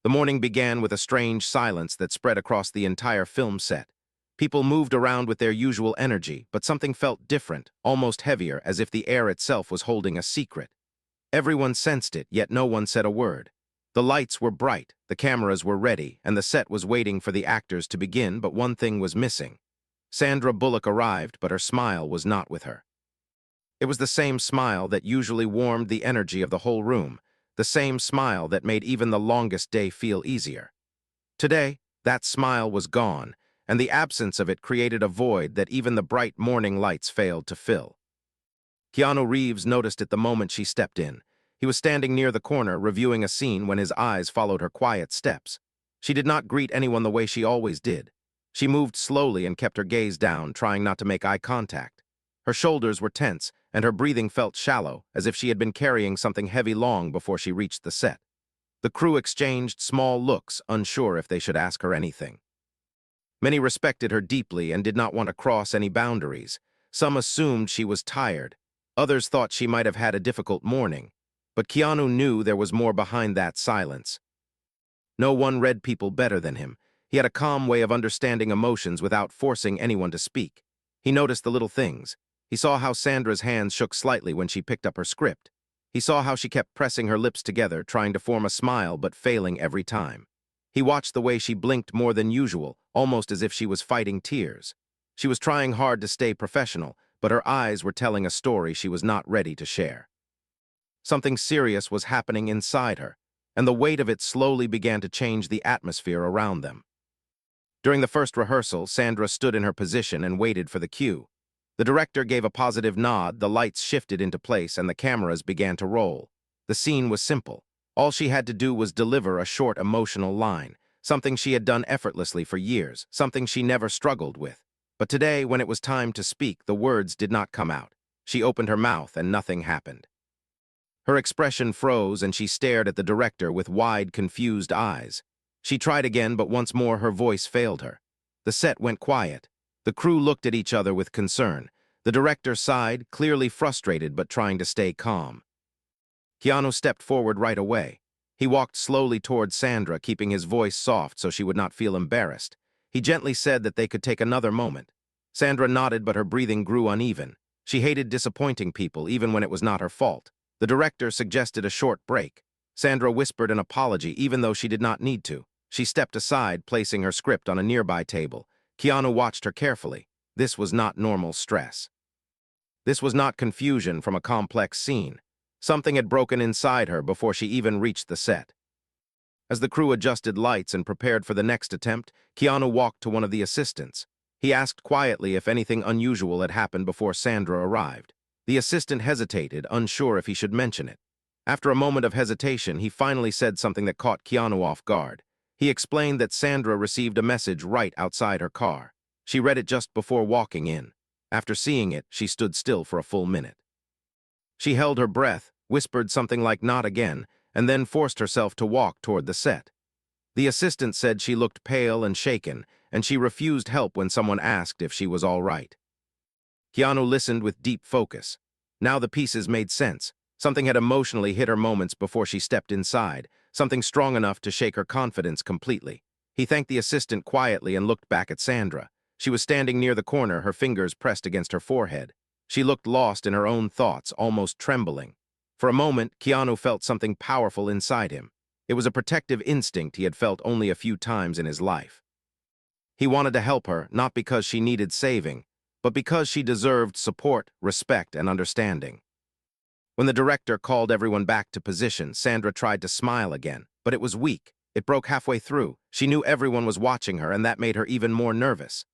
The morning began with a strange silence that spread across the entire film set. People moved around with their usual energy, but something felt different, almost heavier, as if the air itself was holding a secret. Everyone sensed it, yet no one said a word. The lights were bright, the cameras were ready, and the set was waiting for the actors to begin, but one thing was missing. Sandra Bullock arrived, but her smile was not with her. It was the same smile that usually warmed the energy of the whole room, the same smile that made even the longest day feel easier. Today, that smile was gone, and the absence of it created a void that even the bright morning lights failed to fill. Keanu Reeves noticed it the moment she stepped in. He was standing near the corner, reviewing a scene when his eyes followed her quiet steps. She did not greet anyone the way she always did. She moved slowly and kept her gaze down, trying not to make eye contact. Her shoulders were tense, and her breathing felt shallow, as if she had been carrying something heavy long before she reached the set. The crew exchanged small looks, unsure if they should ask her anything. Many respected her deeply and did not want to cross any boundaries. Some assumed she was tired. Others thought she might have had a difficult morning. But Keanu knew there was more behind that silence. No one read people better than him. He had a calm way of understanding emotions without forcing anyone to speak. He noticed the little things. He saw how Sandra's hands shook slightly when she picked up her script. He saw how she kept pressing her lips together, trying to form a smile but failing every time. He watched the way she blinked more than usual, almost as if she was fighting tears. She was trying hard to stay professional, but her eyes were telling a story she was not ready to share. Something serious was happening inside her, and the weight of it slowly began to change the atmosphere around them. During the first rehearsal, Sandra stood in her position and waited for the cue. The director gave a positive nod, the lights shifted into place, and the cameras began to roll. The scene was simple. All she had to do was deliver a short, emotional line, something she had done effortlessly for years, something she never struggled with. But today, when it was time to speak, the words did not come out. She opened her mouth and nothing happened. Her expression froze and she stared at the director with wide, confused eyes. She tried again, but once more her voice failed her. The set went quiet. The crew looked at each other with concern. The director sighed, clearly frustrated but trying to stay calm. Keanu stepped forward right away. He walked slowly towards Sandra, keeping his voice soft so she would not feel embarrassed. He gently said that they could take another moment. Sandra nodded, but her breathing grew uneven. She hated disappointing people, even when it was not her fault. The director suggested a short break. Sandra whispered an apology, even though she did not need to. She stepped aside, placing her script on a nearby table. Keanu watched her carefully. This was not normal stress. This was not confusion from a complex scene. Something had broken inside her before she even reached the set. As the crew adjusted lights and prepared for the next attempt, Keanu walked to one of the assistants. He asked quietly if anything unusual had happened before Sandra arrived. The assistant hesitated, unsure if he should mention it. After a moment of hesitation, he finally said something that caught Keanu off guard. He explained that Sandra received a message right outside her car. She read it just before walking in. After seeing it, she stood still for a full minute. She held her breath, whispered something like "not again," and then forced herself to walk toward the set. The assistant said she looked pale and shaken, and she refused help when someone asked if she was all right. Keanu listened with deep focus. Now the pieces made sense. Something had emotionally hit her moments before she stepped inside, something strong enough to shake her confidence completely. He thanked the assistant quietly and looked back at Sandra. She was standing near the corner, her fingers pressed against her forehead. She looked lost in her own thoughts, almost trembling. For a moment, Keanu felt something powerful inside him. It was a protective instinct he had felt only a few times in his life. He wanted to help her, not because she needed saving, but because she deserved support, respect, and understanding. When the director called everyone back to position, Sandra tried to smile again, but it was weak. It broke halfway through. She knew everyone was watching her, and that made her even more nervous.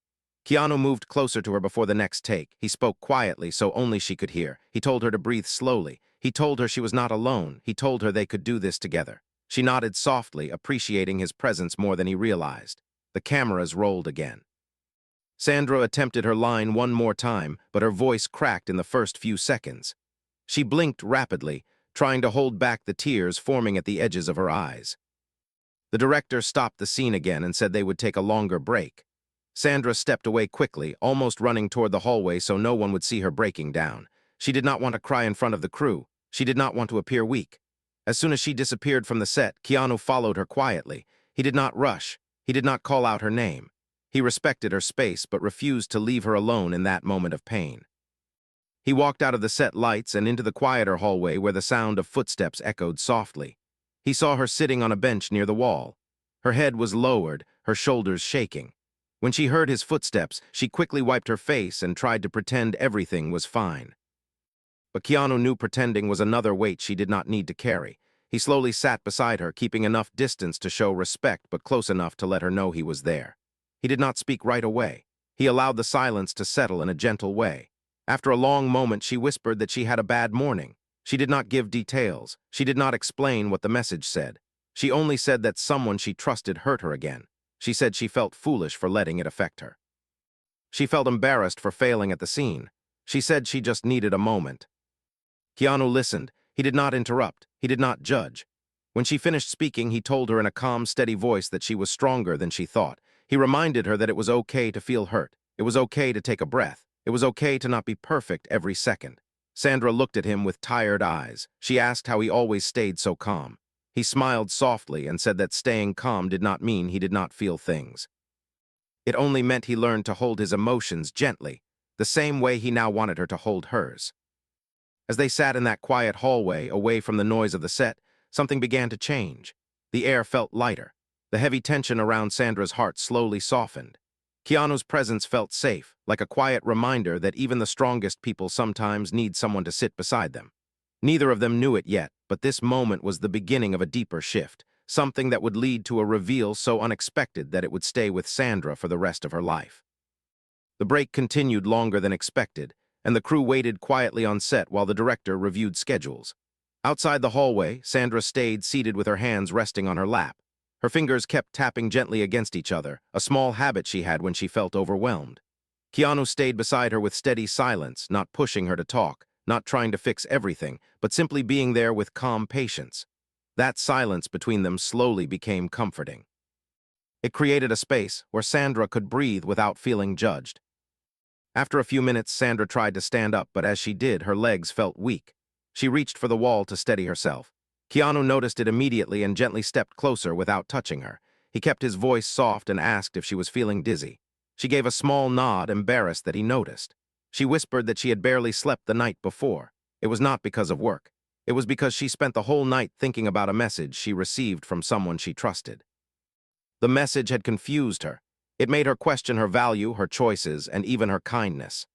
Keanu moved closer to her before the next take. He spoke quietly so only she could hear. He told her to breathe slowly. He told her she was not alone. He told her they could do this together. She nodded softly, appreciating his presence more than he realized. The cameras rolled again. Sandra attempted her line one more time, but her voice cracked in the first few seconds. She blinked rapidly, trying to hold back the tears forming at the edges of her eyes. The director stopped the scene again and said they would take a longer break. Sandra stepped away quickly, almost running toward the hallway so no one would see her breaking down. She did not want to cry in front of the crew. She did not want to appear weak. As soon as she disappeared from the set, Keanu followed her quietly. He did not rush. He did not call out her name. He respected her space but refused to leave her alone in that moment of pain. He walked out of the set lights and into the quieter hallway where the sound of footsteps echoed softly. He saw her sitting on a bench near the wall. Her head was lowered, her shoulders shaking. When she heard his footsteps, she quickly wiped her face and tried to pretend everything was fine. But Keanu knew pretending was another weight she did not need to carry. He slowly sat beside her, keeping enough distance to show respect but close enough to let her know he was there. He did not speak right away. He allowed the silence to settle in a gentle way. After a long moment, she whispered that she had a bad morning. She did not give details. She did not explain what the message said. She only said that someone she trusted hurt her again. She said she felt foolish for letting it affect her. She felt embarrassed for failing at the scene. She said she just needed a moment. Keanu listened. He did not interrupt. He did not judge. When she finished speaking, he told her in a calm, steady voice that she was stronger than she thought. He reminded her that it was okay to feel hurt. It was okay to take a breath. It was okay to not be perfect every second. Sandra looked at him with tired eyes. She asked how he always stayed so calm. He smiled softly and said that staying calm did not mean he did not feel things. It only meant he learned to hold his emotions gently, the same way he now wanted her to hold hers. As they sat in that quiet hallway, away from the noise of the set, something began to change. The air felt lighter. The heavy tension around Sandra's heart slowly softened. Keanu's presence felt safe, like a quiet reminder that even the strongest people sometimes need someone to sit beside them. Neither of them knew it yet, but this moment was the beginning of a deeper shift, something that would lead to a reveal so unexpected that it would stay with Sandra for the rest of her life. The break continued longer than expected, and the crew waited quietly on set while the director reviewed schedules. Outside the hallway, Sandra stayed seated with her hands resting on her lap. Her fingers kept tapping gently against each other, a small habit she had when she felt overwhelmed. Keanu stayed beside her with steady silence, not pushing her to talk, not trying to fix everything, but simply being there with calm patience. That silence between them slowly became comforting. It created a space where Sandra could breathe without feeling judged. After a few minutes, Sandra tried to stand up, but as she did, her legs felt weak. She reached for the wall to steady herself. Keanu noticed it immediately and gently stepped closer without touching her. He kept his voice soft and asked if she was feeling dizzy. She gave a small nod, embarrassed that he noticed. She whispered that she had barely slept the night before. It was not because of work. It was because she spent the whole night thinking about a message she received from someone she trusted. The message had confused her. It made her question her value, her choices, and even her kindness.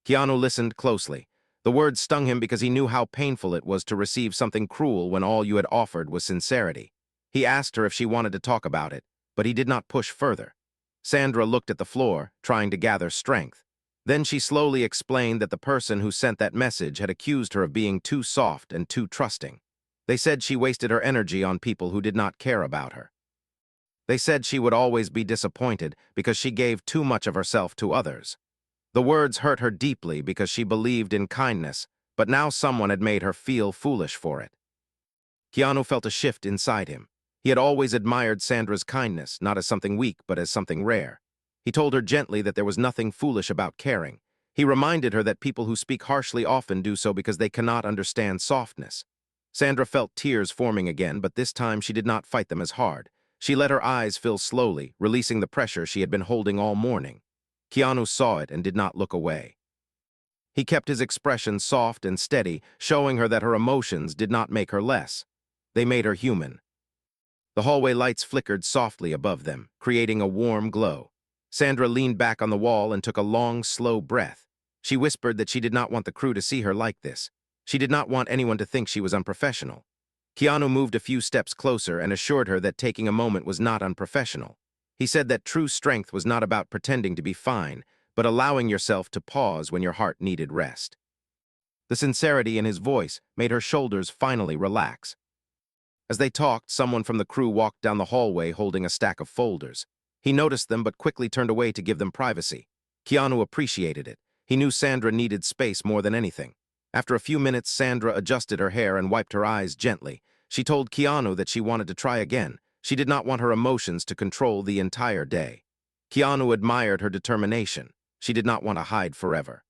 Keanu listened closely. The words stung him because he knew how painful it was to receive something cruel when all you had offered was sincerity. He asked her if she wanted to talk about it, but he did not push further. Sandra looked at the floor, trying to gather strength. Then she slowly explained that the person who sent that message had accused her of being too soft and too trusting. They said she wasted her energy on people who did not care about her. They said she would always be disappointed because she gave too much of herself to others. The words hurt her deeply because she believed in kindness, but now someone had made her feel foolish for it. Keanu felt a shift inside him. He had always admired Sandra's kindness, not as something weak, but as something rare. He told her gently that there was nothing foolish about caring. He reminded her that people who speak harshly often do so because they cannot understand softness. Sandra felt tears forming again, but this time she did not fight them as hard. She let her eyes fill slowly, releasing the pressure she had been holding all morning. Keanu saw it and did not look away. He kept his expression soft and steady, showing her that her emotions did not make her less. They made her human. The hallway lights flickered softly above them, creating a warm glow. Sandra leaned back on the wall and took a long, slow breath. She whispered that she did not want the crew to see her like this. She did not want anyone to think she was unprofessional. Keanu moved a few steps closer and assured her that taking a moment was not unprofessional. He said that true strength was not about pretending to be fine, but allowing yourself to pause when your heart needed rest. The sincerity in his voice made her shoulders finally relax. As they talked, someone from the crew walked down the hallway holding a stack of folders. He noticed them but quickly turned away to give them privacy. Keanu appreciated it. He knew Sandra needed space more than anything. After a few minutes, Sandra adjusted her hair and wiped her eyes gently. She told Keanu that she wanted to try again. She did not want her emotions to control the entire day. Keanu admired her determination. She did not want to hide forever.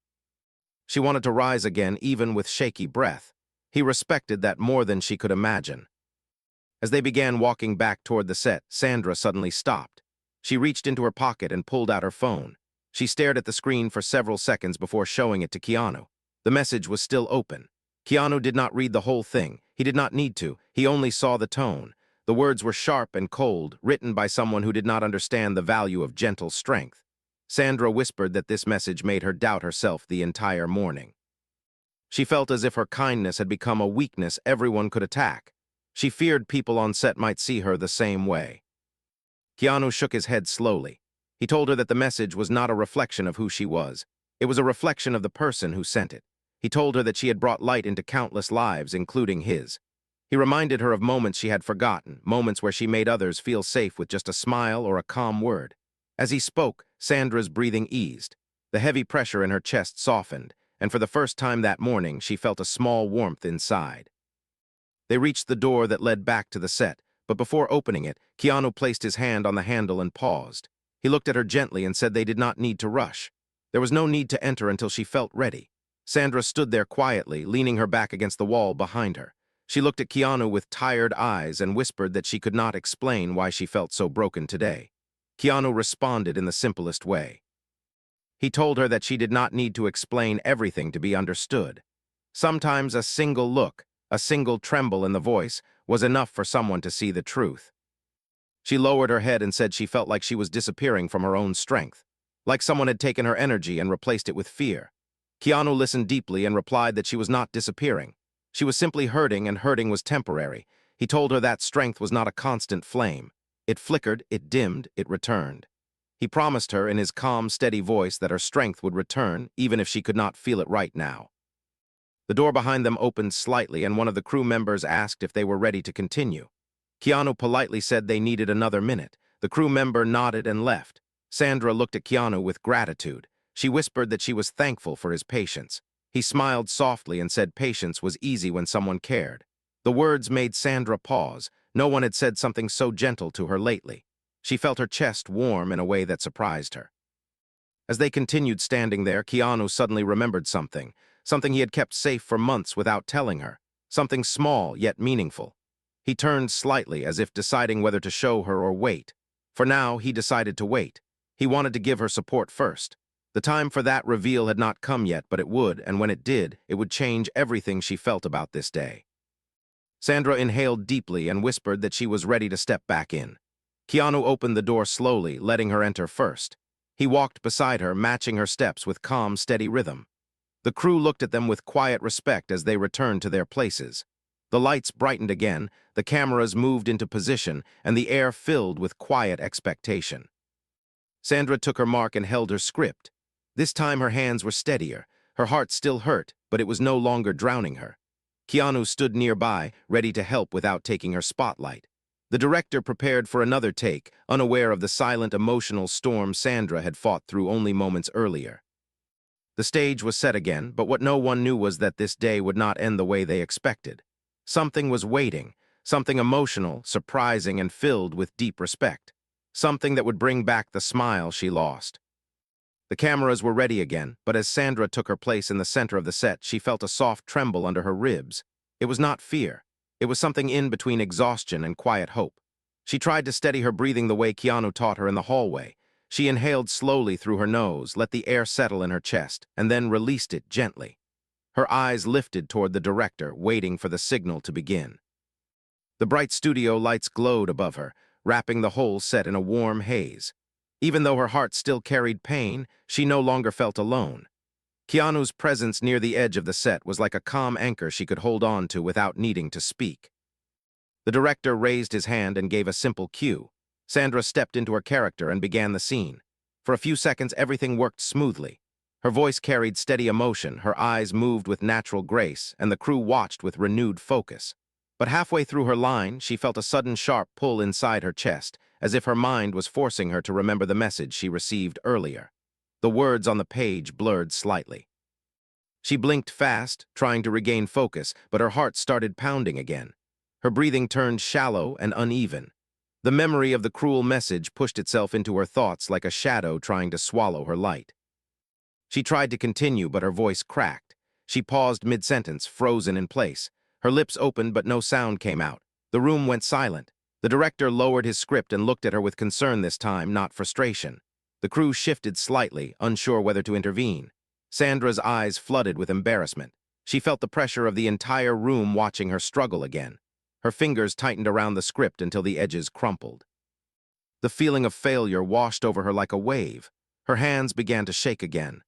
She wanted to rise again, even with shaky breath. He respected that more than she could imagine. As they began walking back toward the set, Sandra suddenly stopped. She reached into her pocket and pulled out her phone. She stared at the screen for several seconds before showing it to Keanu. The message was still open. Keanu did not read the whole thing. He did not need to. He only saw the tone. The words were sharp and cold, written by someone who did not understand the value of gentle strength. Sandra whispered that this message made her doubt herself the entire morning. She felt as if her kindness had become a weakness everyone could attack. She feared people on set might see her the same way. Keanu shook his head slowly. He told her that the message was not a reflection of who she was. It was a reflection of the person who sent it. He told her that she had brought light into countless lives, including his. He reminded her of moments she had forgotten, moments where she made others feel safe with just a smile or a calm word. As he spoke, Sandra's breathing eased. The heavy pressure in her chest softened, and for the first time that morning, she felt a small warmth inside. They reached the door that led back to the set, but before opening it, Keanu placed his hand on the handle and paused. He looked at her gently and said they did not need to rush. There was no need to enter until she felt ready. Sandra stood there quietly, leaning her back against the wall behind her. She looked at Keanu with tired eyes and whispered that she could not explain why she felt so broken today. Keanu responded in the simplest way. He told her that she did not need to explain everything to be understood. Sometimes a single look, a single tremble in the voice, was enough for someone to see the truth. She lowered her head and said she felt like she was disappearing from her own strength, like someone had taken her energy and replaced it with fear. Keanu listened deeply and replied that she was not disappearing. She was simply hurting, and hurting was temporary. He told her that strength was not a constant flame. It flickered, it dimmed, it returned. He promised her in his calm, steady voice that her strength would return, even if she could not feel it right now. The door behind them opened slightly, and one of the crew members asked if they were ready to continue. Keanu politely said they needed another minute. The crew member nodded and left. Sandra looked at Keanu with gratitude. She whispered that she was thankful for his patience. He smiled softly and said patience was easy when someone cared. The words made Sandra pause. No one had said something so gentle to her lately. She felt her chest warm in a way that surprised her. As they continued standing there, Keanu suddenly remembered something he had kept safe for months without telling her, something small yet meaningful. He turned slightly as if deciding whether to show her or wait. For now, he decided to wait. He wanted to give her support first. The time for that reveal had not come yet, but it would, and when it did, it would change everything she felt about this day. Sandra inhaled deeply and whispered that she was ready to step back in. Keanu opened the door slowly, letting her enter first. He walked beside her, matching her steps with calm, steady rhythm. The crew looked at them with quiet respect as they returned to their places. The lights brightened again, the cameras moved into position, and the air filled with quiet expectation. Sandra took her mark and held her script. This time her hands were steadier. Her heart still hurt, but it was no longer drowning her. Keanu stood nearby, ready to help without taking her spotlight. The director prepared for another take, unaware of the silent, emotional storm Sandra had fought through only moments earlier. The stage was set again, but what no one knew was that this day would not end the way they expected. Something was waiting, something emotional, surprising, and filled with deep respect. Something that would bring back the smile she lost. The cameras were ready again, but as Sandra took her place in the center of the set, she felt a soft tremble under her ribs. It was not fear. It was something in between exhaustion and quiet hope. She tried to steady her breathing the way Keanu taught her in the hallway. She inhaled slowly through her nose, let the air settle in her chest, and then released it gently. Her eyes lifted toward the director, waiting for the signal to begin. The bright studio lights glowed above her, wrapping the whole set in a warm haze. Even though her heart still carried pain, she no longer felt alone. Keanu's presence near the edge of the set was like a calm anchor she could hold on to without needing to speak. The director raised his hand and gave a simple cue. Sandra stepped into her character and began the scene. For a few seconds, everything worked smoothly. Her voice carried steady emotion, her eyes moved with natural grace, and the crew watched with renewed focus. But halfway through her line, she felt a sudden sharp pull inside her chest, as if her mind was forcing her to remember the message she received earlier. The words on the page blurred slightly. She blinked fast, trying to regain focus, but her heart started pounding again. Her breathing turned shallow and uneven. The memory of the cruel message pushed itself into her thoughts like a shadow trying to swallow her light. She tried to continue, but her voice cracked. She paused mid-sentence, frozen in place. Her lips opened, but no sound came out. The room went silent. The director lowered his script and looked at her with concern this time, not frustration. The crew shifted slightly, unsure whether to intervene. Sandra's eyes flooded with embarrassment. She felt the pressure of the entire room watching her struggle again. Her fingers tightened around the script until the edges crumpled. The feeling of failure washed over her like a wave. Her hands began to shake again.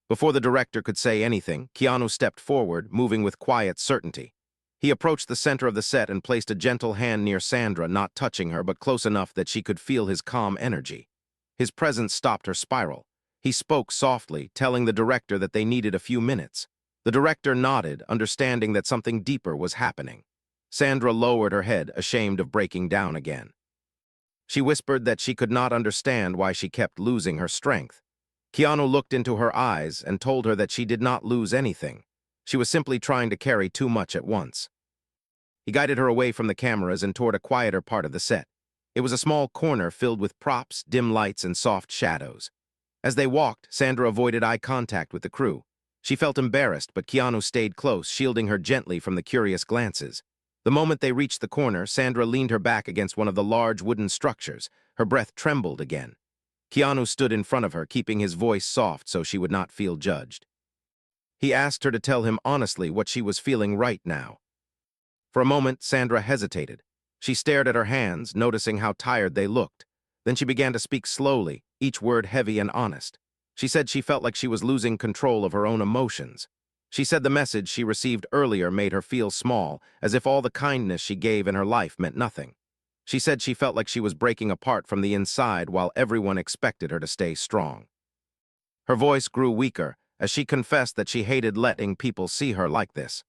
Before the director could say anything, Keanu stepped forward, moving with quiet certainty. He approached the center of the set and placed a gentle hand near Sandra, not touching her, but close enough that she could feel his calm energy. His presence stopped her spiral. He spoke softly, telling the director that they needed a few minutes. The director nodded, understanding that something deeper was happening. Sandra lowered her head, ashamed of breaking down again. She whispered that she could not understand why she kept losing her strength. Keanu looked into her eyes and told her that she did not lose anything. She was simply trying to carry too much at once. He guided her away from the cameras and toward a quieter part of the set. It was a small corner filled with props, dim lights, and soft shadows. As they walked, Sandra avoided eye contact with the crew. She felt embarrassed, but Keanu stayed close, shielding her gently from the curious glances. The moment they reached the corner, Sandra leaned her back against one of the large wooden structures. Her breath trembled again. Keanu stood in front of her, keeping his voice soft so she would not feel judged. He asked her to tell him honestly what she was feeling right now. For a moment, Sandra hesitated. She stared at her hands, noticing how tired they looked. Then she began to speak slowly, each word heavy and honest. She said she felt like she was losing control of her own emotions. She said the message she received earlier made her feel small, as if all the kindness she gave in her life meant nothing. She said she felt like she was breaking apart from the inside while everyone expected her to stay strong. Her voice grew weaker as she confessed that she hated letting people see her like this.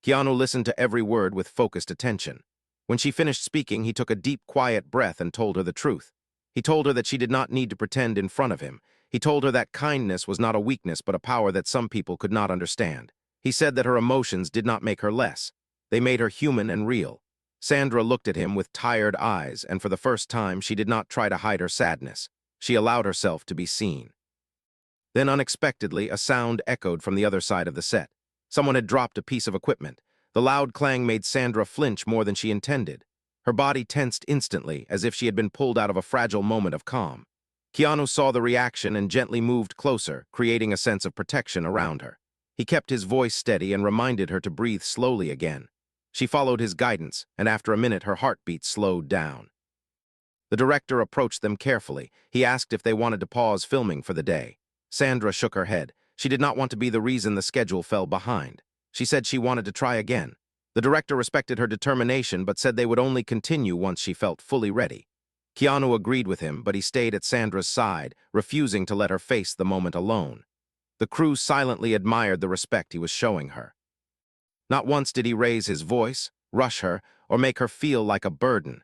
Keanu listened to every word with focused attention. When she finished speaking, he took a deep, quiet breath and told her the truth. He told her that she did not need to pretend in front of him. He told her that kindness was not a weakness but a power that some people could not understand. He said that her emotions did not make her less. They made her human and real. Sandra looked at him with tired eyes, and for the first time she did not try to hide her sadness. She allowed herself to be seen. Then unexpectedly, a sound echoed from the other side of the set. Someone had dropped a piece of equipment. The loud clang made Sandra flinch more than she intended. Her body tensed instantly, as if she had been pulled out of a fragile moment of calm. Keanu saw the reaction and gently moved closer, creating a sense of protection around her. He kept his voice steady and reminded her to breathe slowly again. She followed his guidance, and after a minute her heartbeat slowed down. The director approached them carefully. He asked if they wanted to pause filming for the day. Sandra shook her head. She did not want to be the reason the schedule fell behind. She said she wanted to try again. The director respected her determination but said they would only continue once she felt fully ready. Keanu agreed with him, but he stayed at Sandra's side, refusing to let her face the moment alone. The crew silently admired the respect he was showing her. Not once did he raise his voice, rush her, or make her feel like a burden.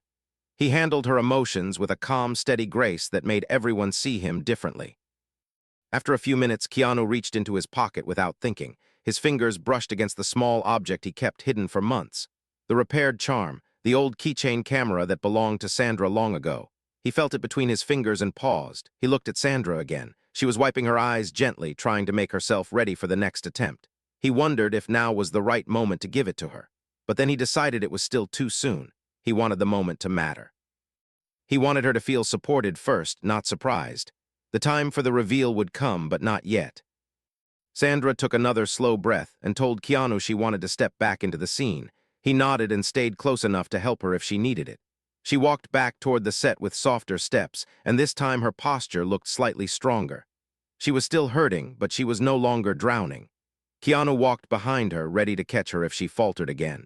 He handled her emotions with a calm, steady grace that made everyone see him differently. After a few minutes, Keanu reached into his pocket without thinking. His fingers brushed against the small object he kept hidden for months. The repaired charm, the old keychain camera that belonged to Sandra long ago. He felt it between his fingers and paused. He looked at Sandra again. She was wiping her eyes gently, trying to make herself ready for the next attempt. He wondered if now was the right moment to give it to her. But then he decided it was still too soon. He wanted the moment to matter. He wanted her to feel supported first, not surprised. The time for the reveal would come, but not yet. Sandra took another slow breath and told Keanu she wanted to step back into the scene. He nodded and stayed close enough to help her if she needed it. She walked back toward the set with softer steps, and this time her posture looked slightly stronger. She was still hurting, but she was no longer drowning. Keanu walked behind her, ready to catch her if she faltered again.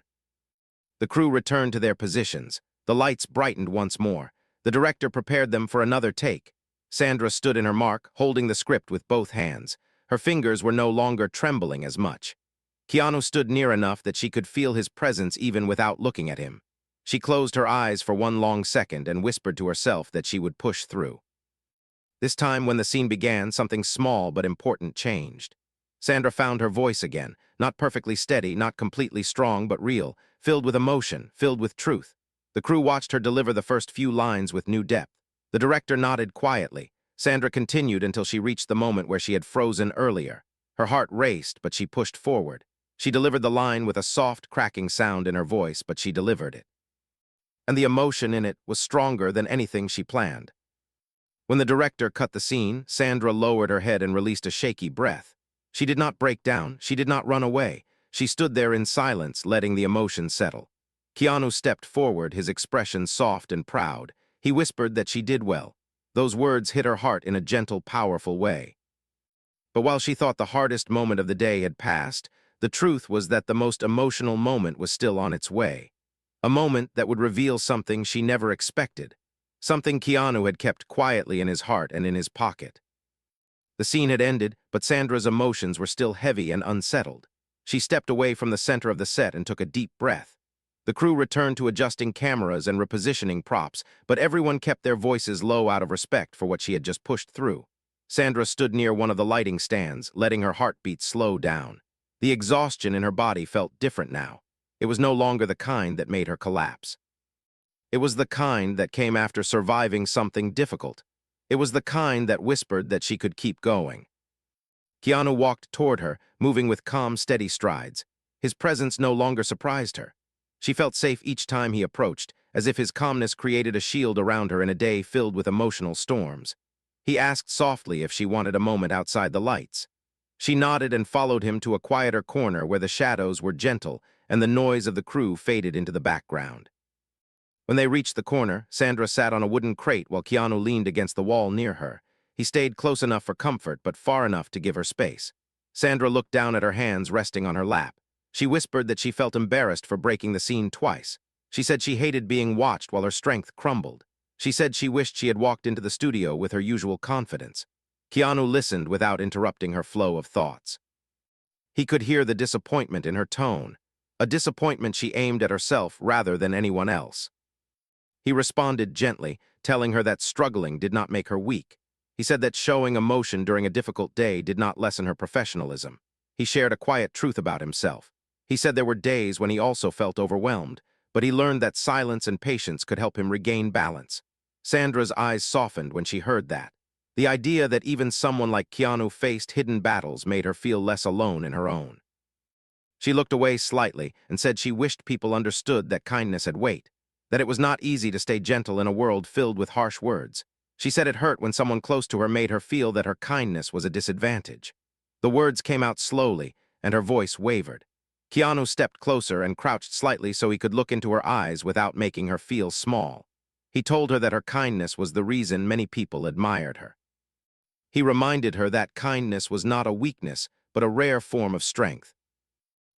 The crew returned to their positions. The lights brightened once more. The director prepared them for another take. Sandra stood in her mark, holding the script with both hands. Her fingers were no longer trembling as much. Keanu stood near enough that she could feel his presence even without looking at him. She closed her eyes for one long second and whispered to herself that she would push through. This time, when the scene began, something small but important changed. Sandra found her voice again, not perfectly steady, not completely strong, but real, filled with emotion, filled with truth. The crew watched her deliver the first few lines with new depth. The director nodded quietly. Sandra continued until she reached the moment where she had frozen earlier. Her heart raced, but she pushed forward. She delivered the line with a soft, cracking sound in her voice, but she delivered it. And the emotion in it was stronger than anything she planned. When the director cut the scene, Sandra lowered her head and released a shaky breath. She did not break down, she did not run away. She stood there in silence, letting the emotion settle. Keanu stepped forward, his expression soft and proud. He whispered that she did well. Those words hit her heart in a gentle, powerful way. But while she thought the hardest moment of the day had passed, the truth was that the most emotional moment was still on its way. A moment that would reveal something she never expected. Something Keanu had kept quietly in his heart and in his pocket. The scene had ended, but Sandra's emotions were still heavy and unsettled. She stepped away from the center of the set and took a deep breath. The crew returned to adjusting cameras and repositioning props, but everyone kept their voices low out of respect for what she had just pushed through. Sandra stood near one of the lighting stands, letting her heartbeat slow down. The exhaustion in her body felt different now. It was no longer the kind that made her collapse. It was the kind that came after surviving something difficult. It was the kind that whispered that she could keep going. Keanu walked toward her, moving with calm, steady strides. His presence no longer surprised her. She felt safe each time he approached, as if his calmness created a shield around her in a day filled with emotional storms. He asked softly if she wanted a moment outside the lights. She nodded and followed him to a quieter corner where the shadows were gentle and the noise of the crew faded into the background. When they reached the corner, Sandra sat on a wooden crate while Keanu leaned against the wall near her. He stayed close enough for comfort, but far enough to give her space. Sandra looked down at her hands resting on her lap. She whispered that she felt embarrassed for breaking the scene twice. She said she hated being watched while her strength crumbled. She said she wished she had walked into the studio with her usual confidence. Keanu listened without interrupting her flow of thoughts. He could hear the disappointment in her tone, a disappointment she aimed at herself rather than anyone else. He responded gently, telling her that struggling did not make her weak. He said that showing emotion during a difficult day did not lessen her professionalism. He shared a quiet truth about himself. He said there were days when he also felt overwhelmed, but he learned that silence and patience could help him regain balance. Sandra's eyes softened when she heard that. The idea that even someone like Keanu faced hidden battles made her feel less alone in her own. She looked away slightly and said she wished people understood that kindness had weight, that it was not easy to stay gentle in a world filled with harsh words. She said it hurt when someone close to her made her feel that her kindness was a disadvantage. The words came out slowly, and her voice wavered. Keanu stepped closer and crouched slightly so he could look into her eyes without making her feel small. He told her that her kindness was the reason many people admired her. He reminded her that kindness was not a weakness, but a rare form of strength.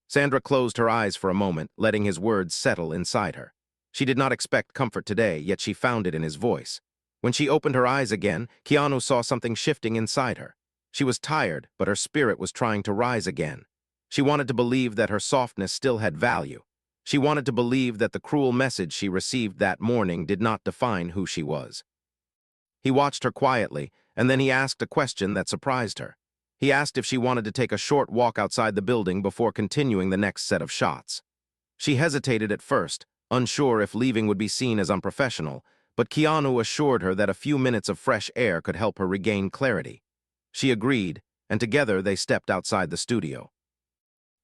Sandra closed her eyes for a moment, letting his words settle inside her. She did not expect comfort today, yet she found it in his voice. When she opened her eyes again, Keanu saw something shifting inside her. She was tired, but her spirit was trying to rise again. She wanted to believe that her softness still had value. She wanted to believe that the cruel message she received that morning did not define who she was. He watched her quietly, and then he asked a question that surprised her. He asked if she wanted to take a short walk outside the building before continuing the next set of shots. She hesitated at first, unsure if leaving would be seen as unprofessional, but Keanu assured her that a few minutes of fresh air could help her regain clarity. She agreed, and together they stepped outside the studio.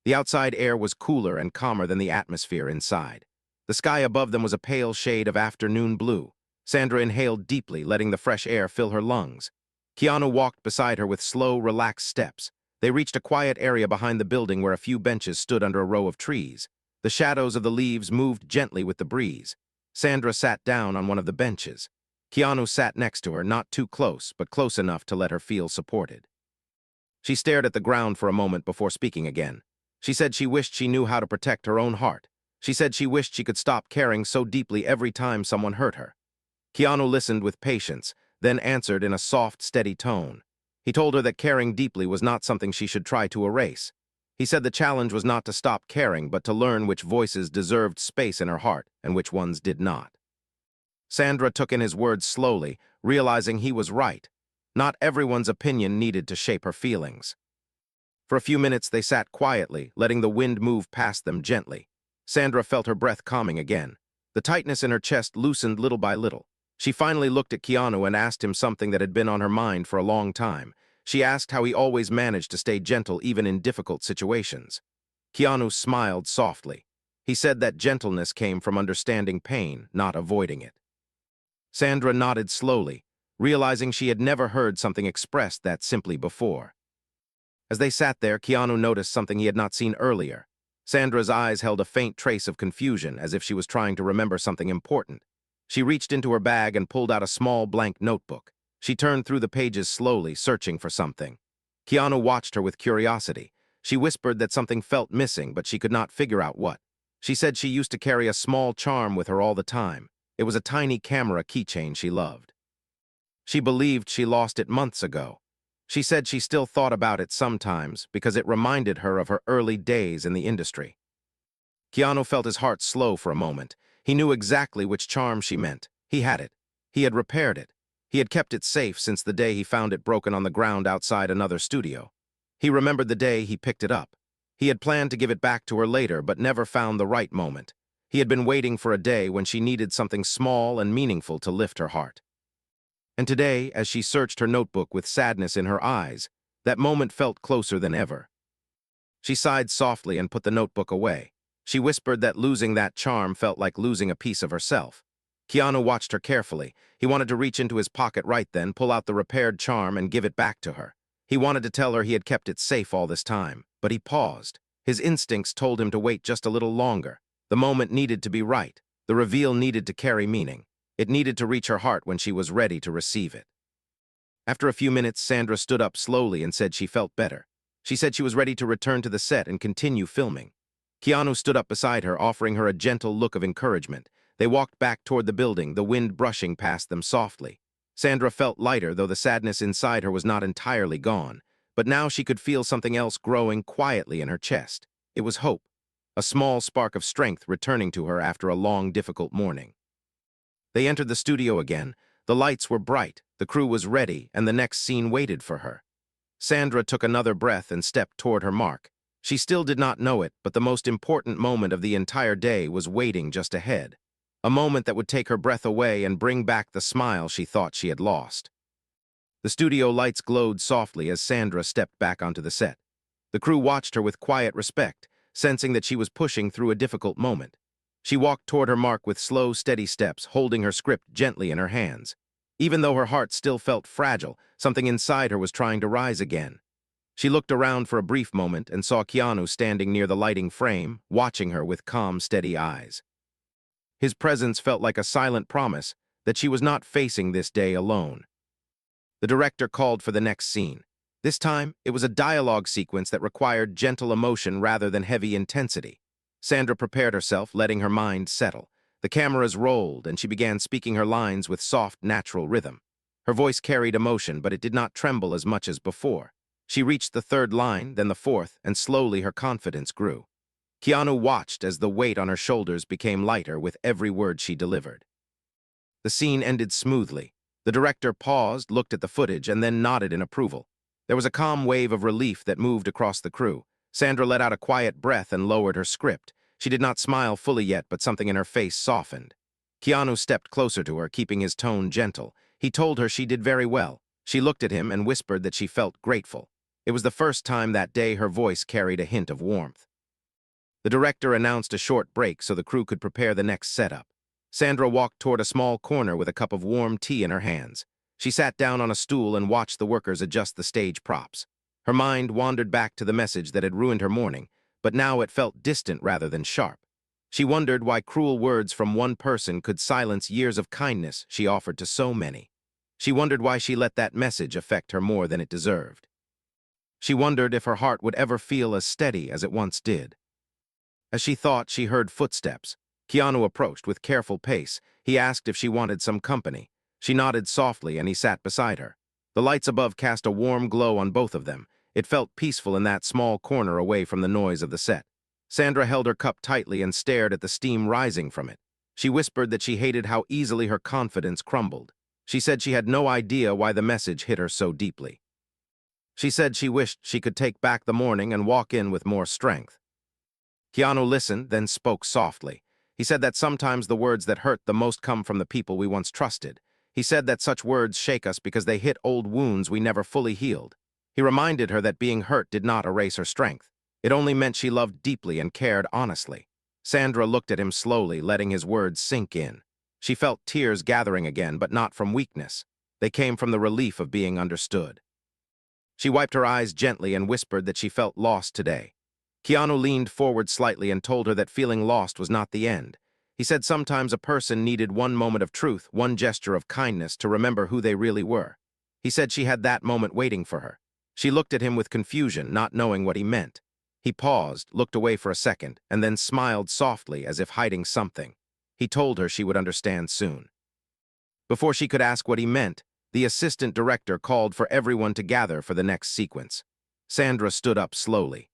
The outside air was cooler and calmer than the atmosphere inside. The sky above them was a pale shade of afternoon blue. Sandra inhaled deeply, letting the fresh air fill her lungs. Keanu walked beside her with slow, relaxed steps. They reached a quiet area behind the building where a few benches stood under a row of trees. The shadows of the leaves moved gently with the breeze. Sandra sat down on one of the benches. Keanu sat next to her, not too close, but close enough to let her feel supported. She stared at the ground for a moment before speaking again. She said she wished she knew how to protect her own heart. She said she wished she could stop caring so deeply every time someone hurt her. Keanu listened with patience, then answered in a soft, steady tone. He told her that caring deeply was not something she should try to erase. He said the challenge was not to stop caring, but to learn which voices deserved space in her heart and which ones did not. Sandra took in his words slowly, realizing he was right. Not everyone's opinion needed to shape her feelings. For a few minutes they sat quietly, letting the wind move past them gently. Sandra felt her breath calming again. The tightness in her chest loosened little by little. She finally looked at Keanu and asked him something that had been on her mind for a long time. She asked how he always managed to stay gentle even in difficult situations. Keanu smiled softly. He said that gentleness came from understanding pain, not avoiding it. Sandra nodded slowly, realizing she had never heard something expressed that simply before. As they sat there, Keanu noticed something he had not seen earlier. Sandra's eyes held a faint trace of confusion, as if she was trying to remember something important. She reached into her bag and pulled out a small blank notebook. She turned through the pages slowly, searching for something. Keanu watched her with curiosity. She whispered that something felt missing, but she could not figure out what. She said she used to carry a small charm with her all the time. It was a tiny camera keychain she loved. She believed she lost it months ago. She said she still thought about it sometimes because it reminded her of her early days in the industry. Keanu felt his heart slow for a moment. He knew exactly which charm she meant. He had it. He had repaired it. He had kept it safe since the day he found it broken on the ground outside another studio. He remembered the day he picked it up. He had planned to give it back to her later, but never found the right moment. He had been waiting for a day when she needed something small and meaningful to lift her heart. And today, as she searched her notebook with sadness in her eyes, that moment felt closer than ever. She sighed softly and put the notebook away. She whispered that losing that charm felt like losing a piece of herself. Keanu watched her carefully. He wanted to reach into his pocket right then, pull out the repaired charm, and give it back to her. He wanted to tell her he had kept it safe all this time, but he paused. His instincts told him to wait just a little longer. The moment needed to be right. The reveal needed to carry meaning. It needed to reach her heart when she was ready to receive it. After a few minutes, Sandra stood up slowly and said she felt better. She said she was ready to return to the set and continue filming. Keanu stood up beside her, offering her a gentle look of encouragement. They walked back toward the building, the wind brushing past them softly. Sandra felt lighter, though the sadness inside her was not entirely gone. But now she could feel something else growing quietly in her chest. It was hope, a small spark of strength returning to her after a long, difficult morning. They entered the studio again. The lights were bright, the crew was ready, and the next scene waited for her. Sandra took another breath and stepped toward her mark. She still did not know it, but the most important moment of the entire day was waiting just ahead. A moment that would take her breath away and bring back the smile she thought she had lost. The studio lights glowed softly as Sandra stepped back onto the set. The crew watched her with quiet respect, sensing that she was pushing through a difficult moment. She walked toward her mark with slow, steady steps, holding her script gently in her hands. Even though her heart still felt fragile, something inside her was trying to rise again. She looked around for a brief moment and saw Keanu standing near the lighting frame, watching her with calm, steady eyes. His presence felt like a silent promise that she was not facing this day alone. The director called for the next scene. This time, it was a dialogue sequence that required gentle emotion rather than heavy intensity. Sandra prepared herself, letting her mind settle. The cameras rolled, and she began speaking her lines with soft, natural rhythm. Her voice carried emotion, but it did not tremble as much as before. She reached the third line, then the fourth, and slowly her confidence grew. Keanu watched as the weight on her shoulders became lighter with every word she delivered. The scene ended smoothly. The director paused, looked at the footage, and then nodded in approval. There was a calm wave of relief that moved across the crew. Sandra let out a quiet breath and lowered her script. She did not smile fully yet, but something in her face softened. Keanu stepped closer to her, keeping his tone gentle. He told her she did very well. She looked at him and whispered that she felt grateful. It was the first time that day her voice carried a hint of warmth. The director announced a short break so the crew could prepare the next setup. Sandra walked toward a small corner with a cup of warm tea in her hands. She sat down on a stool and watched the workers adjust the stage props. Her mind wandered back to the message that had ruined her morning, but now it felt distant rather than sharp. She wondered why cruel words from one person could silence years of kindness she offered to so many. She wondered why she let that message affect her more than it deserved. She wondered if her heart would ever feel as steady as it once did. As she thought, she heard footsteps. Keanu approached with careful pace. He asked if she wanted some company. She nodded softly and he sat beside her. The lights above cast a warm glow on both of them. It felt peaceful in that small corner away from the noise of the set. Sandra held her cup tightly and stared at the steam rising from it. She whispered that she hated how easily her confidence crumbled. She said she had no idea why the message hit her so deeply. She said she wished she could take back the morning and walk in with more strength. Keanu listened, then spoke softly. He said that sometimes the words that hurt the most come from the people we once trusted. He said that such words shake us because they hit old wounds we never fully healed. He reminded her that being hurt did not erase her strength. It only meant she loved deeply and cared honestly. Sandra looked at him slowly, letting his words sink in. She felt tears gathering again, but not from weakness. They came from the relief of being understood. She wiped her eyes gently and whispered that she felt lost today. Keanu leaned forward slightly and told her that feeling lost was not the end. He said sometimes a person needed one moment of truth, one gesture of kindness to remember who they really were. He said she had that moment waiting for her. She looked at him with confusion, not knowing what he meant. He paused, looked away for a second, and then smiled softly as if hiding something. He told her she would understand soon. Before she could ask what he meant, the assistant director called for everyone to gather for the next sequence. Sandra stood up slowly.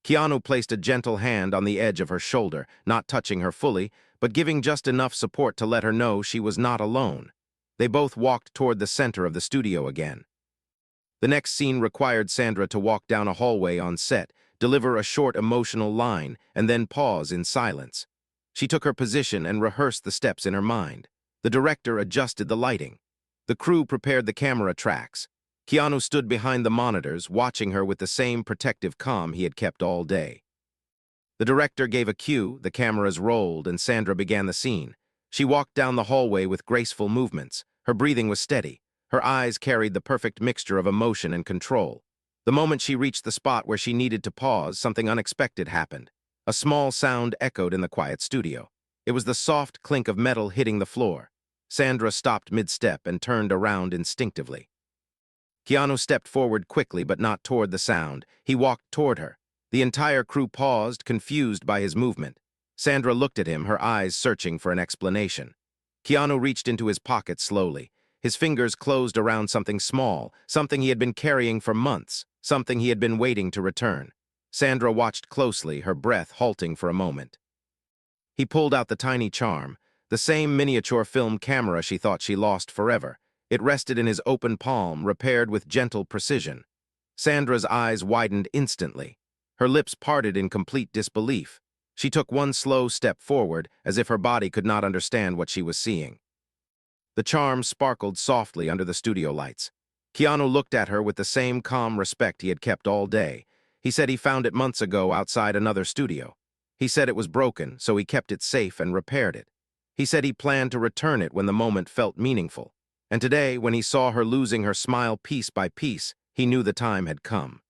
Keanu placed a gentle hand on the edge of her shoulder, not touching her fully, but giving just enough support to let her know she was not alone. They both walked toward the center of the studio again. The next scene required Sandra to walk down a hallway on set, deliver a short emotional line, and then pause in silence. She took her position and rehearsed the steps in her mind. The director adjusted the lighting. The crew prepared the camera tracks. Keanu stood behind the monitors, watching her with the same protective calm he had kept all day. The director gave a cue, the cameras rolled, and Sandra began the scene. She walked down the hallway with graceful movements. Her breathing was steady. Her eyes carried the perfect mixture of emotion and control. The moment she reached the spot where she needed to pause, something unexpected happened. A small sound echoed in the quiet studio. It was the soft clink of metal hitting the floor. Sandra stopped mid-step and turned around instinctively. Keanu stepped forward quickly, but not toward the sound. He walked toward her. The entire crew paused, confused by his movement. Sandra looked at him, her eyes searching for an explanation. Keanu reached into his pocket slowly. His fingers closed around something small, something he had been carrying for months, something he had been waiting to return. Sandra watched closely, her breath halting for a moment. He pulled out the tiny charm, the same miniature film camera she thought she lost forever. It rested in his open palm, repaired with gentle precision. Sandra's eyes widened instantly. Her lips parted in complete disbelief. She took one slow step forward, as if her body could not understand what she was seeing. The charm sparkled softly under the studio lights. Keanu looked at her with the same calm respect he had kept all day. He said he found it months ago outside another studio. He said it was broken, so he kept it safe and repaired it. He said he planned to return it when the moment felt meaningful. And today, when he saw her losing her smile piece by piece, he knew the time had come.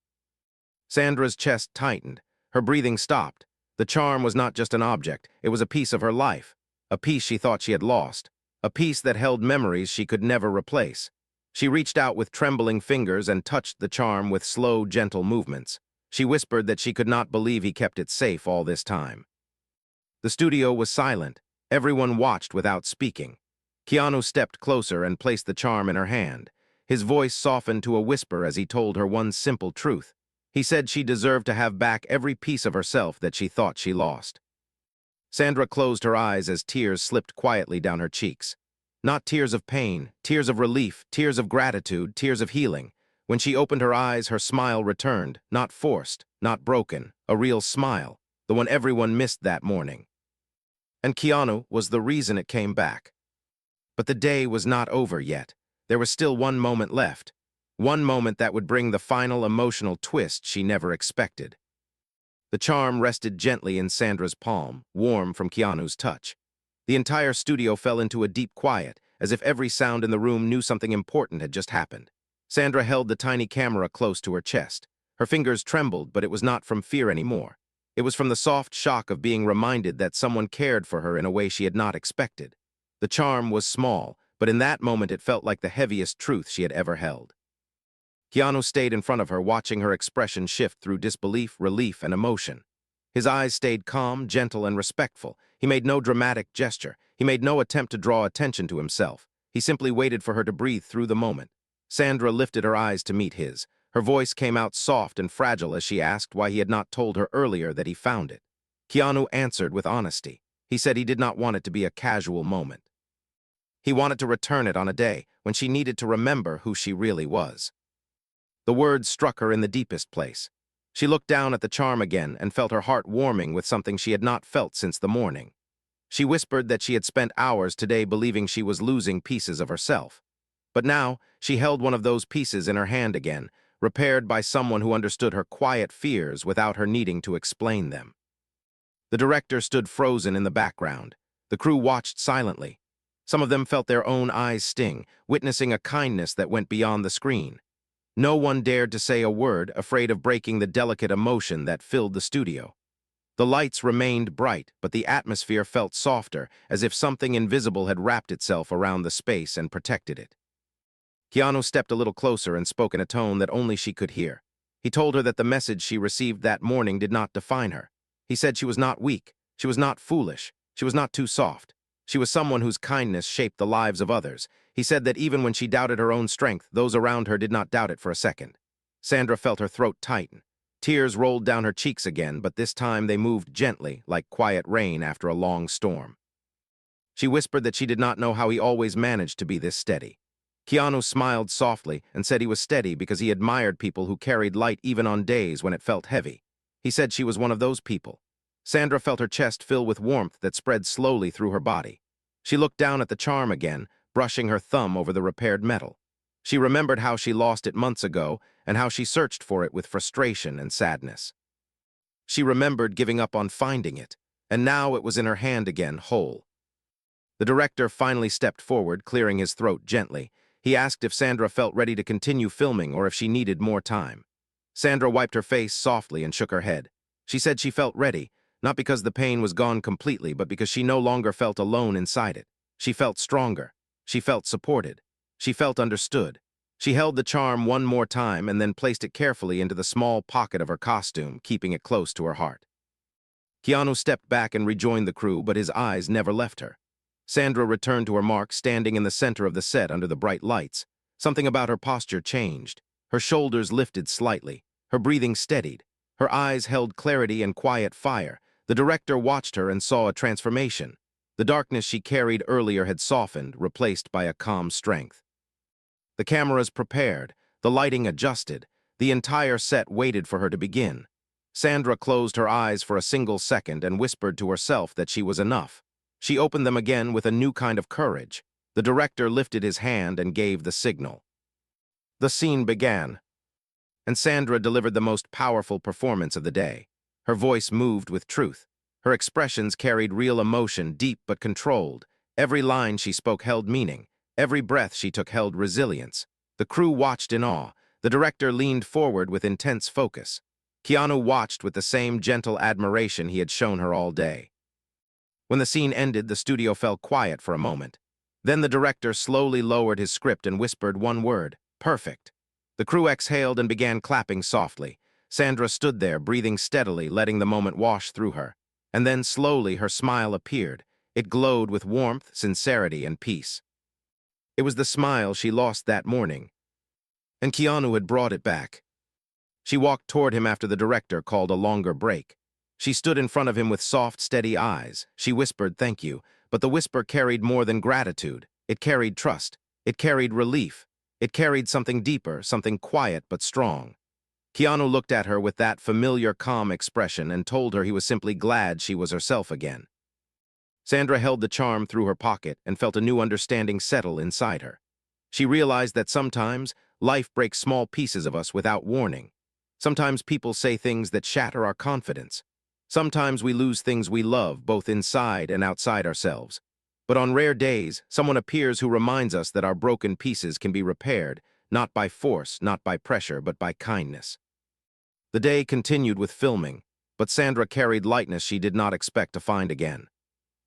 Sandra's chest tightened. Her breathing stopped. The charm was not just an object, it was a piece of her life. A piece she thought she had lost. A piece that held memories she could never replace. She reached out with trembling fingers and touched the charm with slow, gentle movements. She whispered that she could not believe he kept it safe all this time. The studio was silent. Everyone watched without speaking. Keanu stepped closer and placed the charm in her hand. His voice softened to a whisper as he told her one simple truth. He said she deserved to have back every piece of herself that she thought she lost. Sandra closed her eyes as tears slipped quietly down her cheeks. Not tears of pain, tears of relief, tears of gratitude, tears of healing. When she opened her eyes, her smile returned, not forced, not broken, a real smile, the one everyone missed that morning. And Keanu was the reason it came back. But the day was not over yet. There was still one moment left. One moment that would bring the final emotional twist she never expected. The charm rested gently in Sandra's palm, warm from Keanu's touch. The entire studio fell into a deep quiet, as if every sound in the room knew something important had just happened. Sandra held the tiny camera close to her chest. Her fingers trembled, but it was not from fear anymore. It was from the soft shock of being reminded that someone cared for her in a way she had not expected. The charm was small, but in that moment it felt like the heaviest truth she had ever held. Keanu stayed in front of her, watching her expression shift through disbelief, relief, and emotion. His eyes stayed calm, gentle, and respectful. He made no dramatic gesture. He made no attempt to draw attention to himself. He simply waited for her to breathe through the moment. Sandra lifted her eyes to meet his. Her voice came out soft and fragile as she asked why he had not told her earlier that he found it. Keanu answered with honesty. He said he did not want it to be a casual moment. He wanted to return it on a day when she needed to remember who she really was. The words struck her in the deepest place. She looked down at the charm again and felt her heart warming with something she had not felt since the morning. She whispered that she had spent hours today believing she was losing pieces of herself. But now, she held one of those pieces in her hand again, repaired by someone who understood her quiet fears without her needing to explain them. The director stood frozen in the background. The crew watched silently. Some of them felt their own eyes sting, witnessing a kindness that went beyond the screen. No one dared to say a word, afraid of breaking the delicate emotion that filled the studio. The lights remained bright, but the atmosphere felt softer, as if something invisible had wrapped itself around the space and protected it. Keanu stepped a little closer and spoke in a tone that only she could hear. He told her that the message she received that morning did not define her. He said she was not weak, she was not foolish, she was not too soft. She was someone whose kindness shaped the lives of others. He said that even when she doubted her own strength, those around her did not doubt it for a second. Sandra felt her throat tighten. Tears rolled down her cheeks again, but this time they moved gently, like quiet rain after a long storm. She whispered that she did not know how he always managed to be this steady. Keanu smiled softly and said he was steady because he admired people who carried light even on days when it felt heavy. He said she was one of those people. Sandra felt her chest fill with warmth that spread slowly through her body. She looked down at the charm again, brushing her thumb over the repaired metal. She remembered how she lost it months ago and how she searched for it with frustration and sadness. She remembered giving up on finding it, and now it was in her hand again, whole. The director finally stepped forward, clearing his throat gently. He asked if Sandra felt ready to continue filming or if she needed more time. Sandra wiped her face softly and shook her head. She said she felt ready, not because the pain was gone completely, but because she no longer felt alone inside it. She felt stronger. She felt supported. She felt understood. She held the charm one more time and then placed it carefully into the small pocket of her costume, keeping it close to her heart. Keanu stepped back and rejoined the crew, but his eyes never left her. Sandra returned to her mark, standing in the center of the set under the bright lights. Something about her posture changed. Her shoulders lifted slightly. Her breathing steadied. Her eyes held clarity and quiet fire. The director watched her and saw a transformation. The darkness she carried earlier had softened, replaced by a calm strength. The cameras prepared, the lighting adjusted. The entire set waited for her to begin. Sandra closed her eyes for a single second and whispered to herself that she was enough. She opened them again with a new kind of courage. The director lifted his hand and gave the signal. The scene began, and Sandra delivered the most powerful performance of the day. Her voice moved with truth. Her expressions carried real emotion, deep but controlled. Every line she spoke held meaning. Every breath she took held resilience. The crew watched in awe. The director leaned forward with intense focus. Keanu watched with the same gentle admiration he had shown her all day. When the scene ended, the studio fell quiet for a moment. Then the director slowly lowered his script and whispered one word: perfect. The crew exhaled and began clapping softly. Sandra stood there, breathing steadily, letting the moment wash through her. And then slowly her smile appeared. It glowed with warmth, sincerity, and peace. It was the smile she lost that morning, and Keanu had brought it back. She walked toward him after the director called a longer break. She stood in front of him with soft, steady eyes. She whispered, "Thank you," but the whisper carried more than gratitude. It carried trust. It carried relief. It carried something deeper, something quiet but strong. Keanu looked at her with that familiar, calm expression and told her he was simply glad she was herself again. Sandra held the charm through her pocket and felt a new understanding settle inside her. She realized that sometimes life breaks small pieces of us without warning. Sometimes people say things that shatter our confidence. Sometimes we lose things we love, both inside and outside ourselves. But on rare days, someone appears who reminds us that our broken pieces can be repaired, not by force, not by pressure, but by kindness. The day continued with filming, but Sandra carried lightness she did not expect to find again.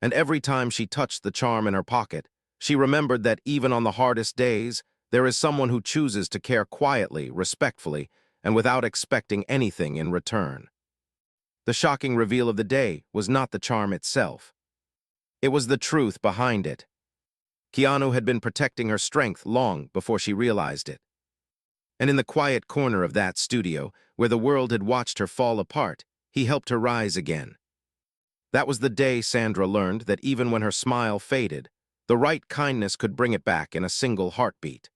And every time she touched the charm in her pocket, she remembered that even on the hardest days, there is someone who chooses to care quietly, respectfully, and without expecting anything in return. The shocking reveal of the day was not the charm itself. It was the truth behind it. Keanu had been protecting her strength long before she realized it. And in the quiet corner of that studio, where the world had watched her fall apart, he helped her rise again. That was the day Sandra learned that even when her smile faded, the right kindness could bring it back in a single heartbeat.